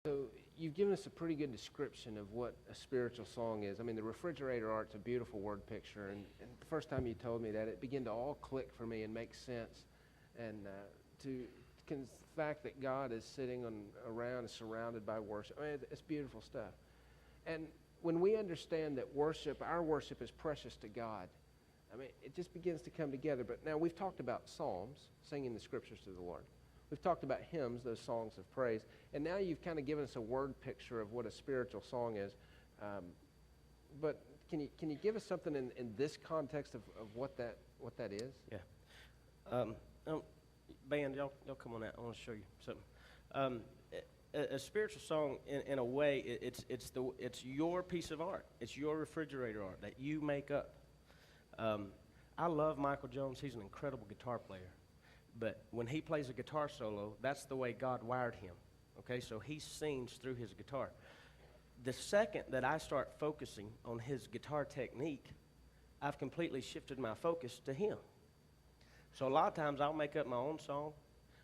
So you've given us a pretty good description of what a spiritual song is. I mean, the refrigerator art's a beautiful word picture, and the first time you told me that, it began to all click for me and make sense. And the fact that God is sitting around and surrounded by worship, I mean, it's beautiful stuff. And when we understand that our worship is precious to God, I mean, it just begins to come together. But now we've talked about psalms, singing the scriptures to the Lord. We've talked about hymns, those songs of praise. And now you've kind of given us a word picture of what a spiritual song is. But can you give us something in this context of what that is? Yeah. Band, y'all come on out. I want to show you something. A spiritual song, in a way, it's your piece of art. It's your refrigerator art that you make up. I love Michael Jones. He's an incredible guitar player. But when he plays a guitar solo, that's the way God wired him. Okay, so he sings through his guitar. The second that I start focusing on his guitar technique, I've completely shifted my focus to him. So a lot of times I'll make up my own song.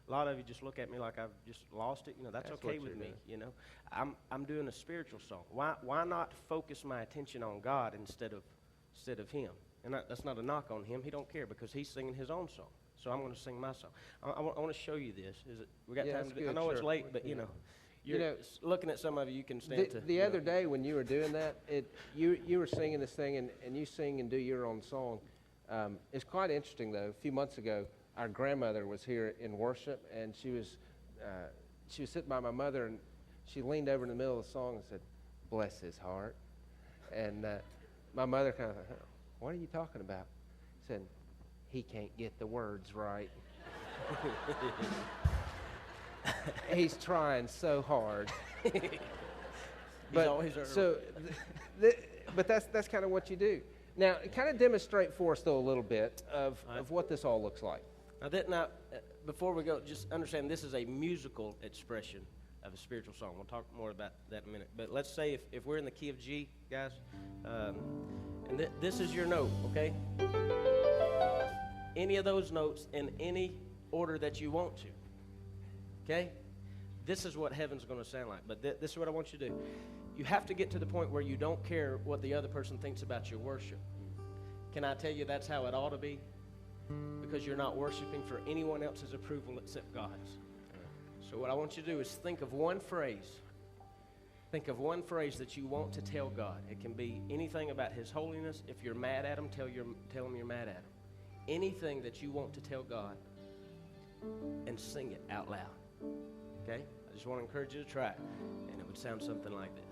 A lot of you just look at me like I've just lost it. You know, that's okay with me. You know, I'm doing a spiritual song. Why not focus my attention on God instead of him? And that's not a knock on him. He don't care because he's singing his own song. So I'm going to sing my song. I want to show you this. We got time to do it? I know it's late, but you're looking at some of you can stand to. The other day when you were doing that, you were singing this thing and you sing and do your own song. It's quite interesting though. A few months ago, our grandmother was here in worship, and she was sitting by my mother, and she leaned over in the middle of the song and said, "Bless his heart." And my mother kind of thought, "What are you talking about?" Said, "He can't get the words right." He's trying so hard. But that's kind of what you do. Now, kind of demonstrate for us though a little bit of what this all looks like. Now, before we go, just understand this is a musical expression of a spiritual song. We'll talk more about that in a minute. But let's say if we're in the key of G, guys, and this is your note, okay? Any of those notes in any order that you want to, okay? This is what heaven's going to sound like. But this is what I want you to do. You have to get to the point where you don't care what the other person thinks about your worship. Can I tell you that's how it ought to be? Because you're not worshiping for anyone else's approval except God's. So what I want you to do is think of one phrase. Think of one phrase that you want to tell God. It can be anything about His holiness. If you're mad at Him, tell Him you're mad at Him. Anything that you want to tell God, and sing it out loud. Okay? I just want to encourage you to try it. And it would sound something like this.